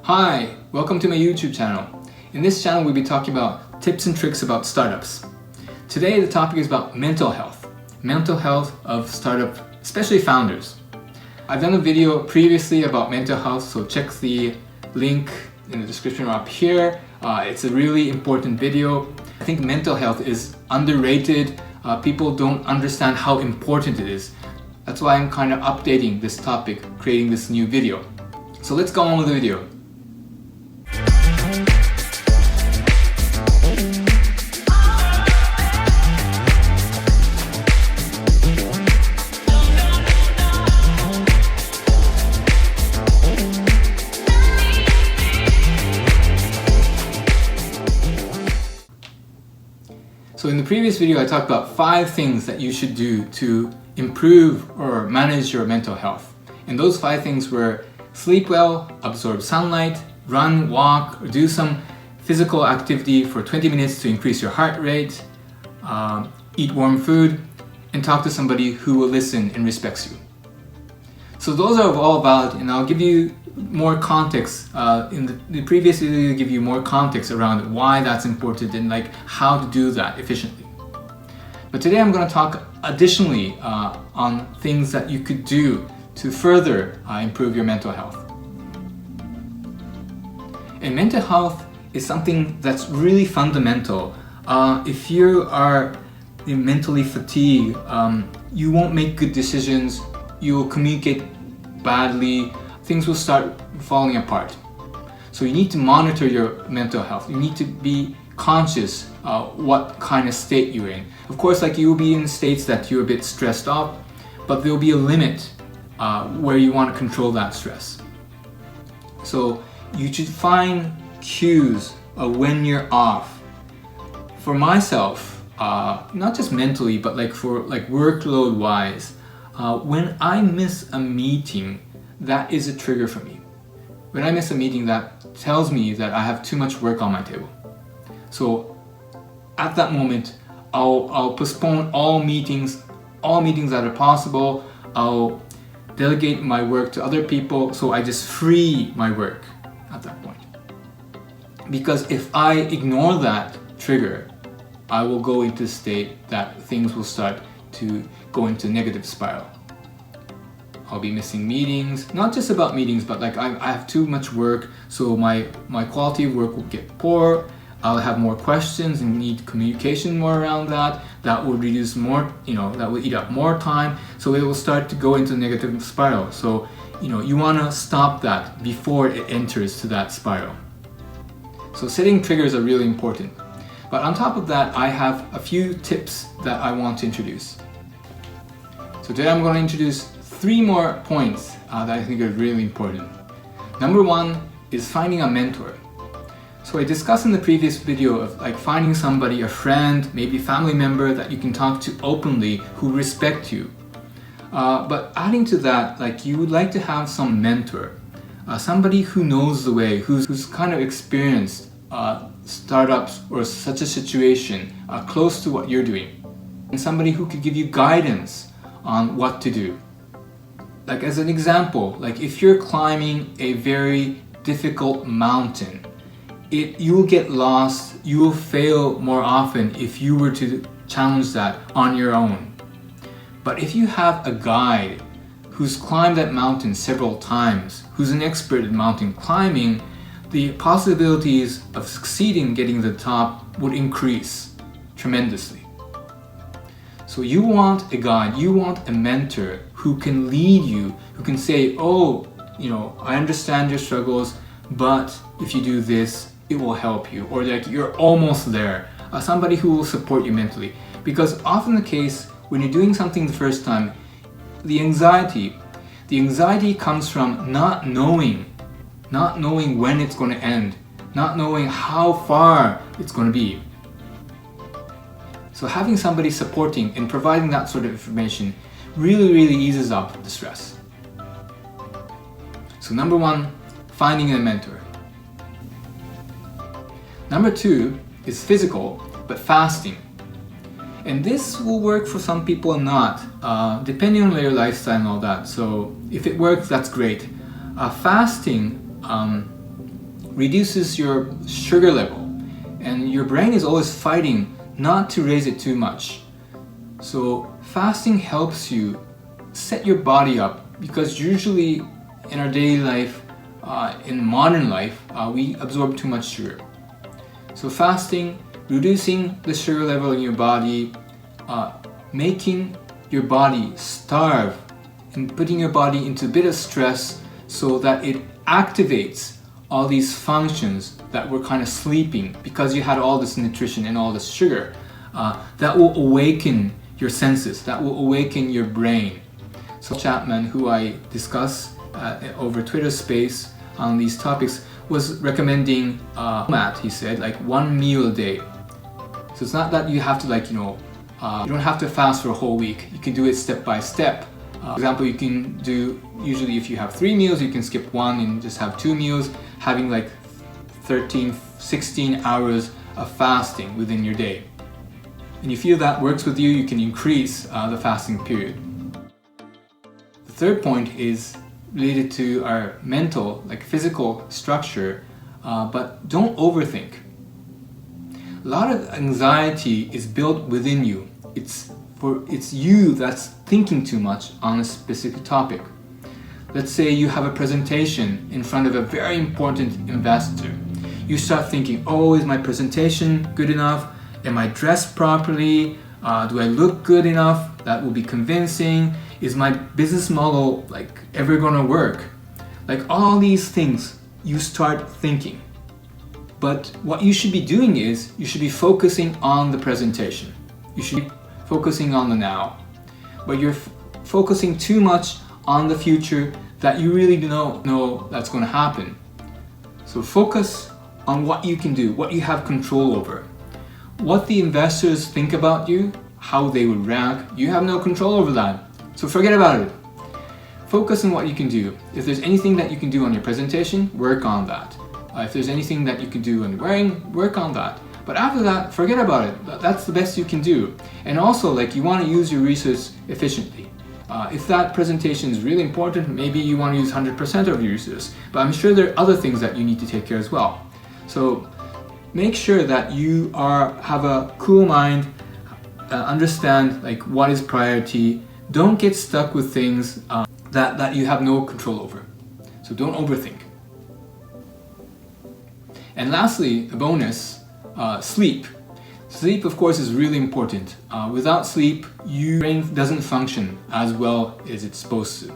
Hi, welcome to my YouTube channel. In this channel we'll be talking about tips and tricks about startups. Today the topic is about mental health of startup, especially founders. I've done a video previously about mental health, so check the link in the description up here. It's a really important video. I think mental health is underrated. People don't understand how important it is. That's why I'm kind of updating this topic, creating this new video. So let's go on with the video. So in the previous video I talked about 5 things that you should do to improve or manage your mental health. And those 5 things were sleep well, absorb sunlight, run, walk, or do some physical activity for 20 minutes to increase your heart rate, eat warm food, and talk to somebody who will listen and respects you. So those are all valid, and I'll give you more context in the previous video. I'll give you more context around why that's important and like how to do that efficiently. But today I'm going to talk additionally on things that you could do to further improve your mental health. And mental health is something that's really fundamental. If you are mentally fatigued, you won't make good decisions, you will communicate badly, things will start falling apart. So you need to monitor your mental health. You need to be conscious what kind of state you're in. Of course, like you will be in states that you're a bit stressed out, but there will be a limit where you want to control that stress. So you should find cues of when you're off. For myself, not just mentally, but like for workload wise, when I miss a meeting, that is a trigger for me. When I miss a meeting, that tells me that I have too much work on my table. So at that moment, I'll postpone all meetings that are possible. I'll delegate my work to other people, so I just free my work at that point. Because if I ignore that trigger, I will go into a state that things will start to go into a negative spiral. I'll be missing meetings, not just about meetings, but like I have too much work, so my quality of work will get poor. I'll have more questions and need communication more around that. That will reduce more, that will eat up more time. So it will start to go into a negative spiral. So, you want to stop that before it enters to that spiral. So setting triggers are really important. But on top of that, I have a few tips that I want to introduce. So today I'm going to introduce 3 more points that I think are really important. Number 1 is finding a mentor. So I discussed in the previous video of like finding somebody, a friend, maybe family member that you can talk to openly who respect you. But adding to that, like you would like to have some mentor, somebody who knows the way, who's kind of experienced startups or such a situation close to what you're doing, and somebody who could give you guidance on what to do. Like as an example, like if you're climbing a very difficult mountain, you will get lost, you will fail more often if you were to challenge that on your own. But if you have a guide who's climbed that mountain several times, who's an expert in mountain climbing, the possibilities of succeeding getting to the top would increase tremendously. So you want a guide, you want a mentor who can lead you, who can say, I understand your struggles, but if you do this, it will help you, or like you're almost there. Somebody who will support you mentally. Because often the case, when you're doing something the first time, the anxiety comes from not knowing when it's going to end, not knowing how far it's going to be. So having somebody supporting and providing that sort of information really eases up the stress. So number 1, finding a mentor. Number 2 is physical, but fasting. And this will work for some people and not, depending on their lifestyle and all that. So if it works, that's great. Fasting reduces your sugar level, and your brain is always fighting not to raise it too much. So fasting helps you set your body up, because usually in our daily life, in modern life, we absorb too much sugar. So fasting, reducing the sugar level in your body, making your body starve and putting your body into a bit of stress so that it activates all these functions that were kind of sleeping because you had all this nutrition and all this sugar. That will awaken your senses, that will awaken your brain. So Chapman, who I discuss over Twitter space on these topics, was recommending he said, like 1 meal a day. So it's not that you have to you don't have to fast for a whole week. You can do it step by step. For example, you can do, usually if you have 3 meals, you can skip 1 and just have 2 meals, having like 13, 16 hours of fasting within your day. And if you feel that works with you, you can increase the fasting period. The third point is related to our mental, like physical structure, but don't overthink. A lot of anxiety is built within you. It's you that's thinking too much on a specific topic. Let's say you have a presentation in front of a very important investor. You start thinking, oh, is my presentation good enough? Am I dressed properly? Do I look good enough? That will be convincing. Is my business model ever gonna work? All these things you start thinking. But what you should be doing is you should be focusing on the presentation. You should be focusing on the now. But you're focusing too much on the future that you really don't know that's going to happen. So focus on what you can do, what you have control over. What the investors think about you, how they would rank, you have no control over that. So forget about it. Focus on what you can do. If there's anything that you can do on your presentation, work on that. If there's anything that you can do on wearing, work on that. But after that, forget about it. That's the best you can do. And also, you want to use your resources efficiently. If that presentation is really important, maybe you want to use 100% of your resources. But I'm sure there are other things that you need to take care as well. So make sure that you have a cool mind, understand what is priority. Don't get stuck with things that you have no control over. So don't overthink. And lastly, a bonus, sleep. Sleep, of course, is really important. Without sleep, your brain doesn't function as well as it's supposed to.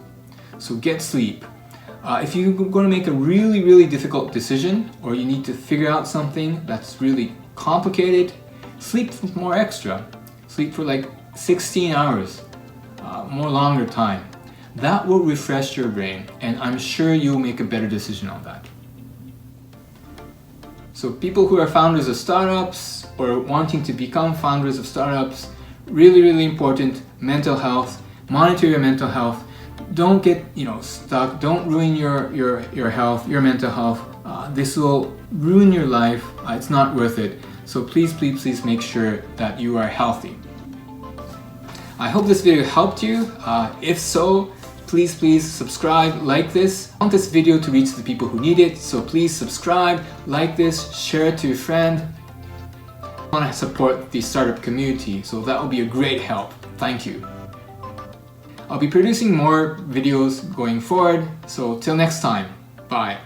So get sleep. If you're going to make a really, really difficult decision, or you need to figure out something that's really complicated, sleep more extra. Sleep for 16 hours, more longer time. That will refresh your brain, and I'm sure you'll make a better decision on that. So people who are founders of startups or wanting to become founders of startups, really, really important, mental health, monitor your mental health. Don't get stuck, don't ruin your health, your mental health. This will ruin your life, it's not worth it. So please, please, please make sure that you are healthy. I hope this video helped you. If so, please subscribe, like this. I want this video to reach the people who need it, so please subscribe, like this, share it to your friend. I want to support the startup community, so that will be a great help. Thank you. I'll be producing more videos going forward, so till next time, bye.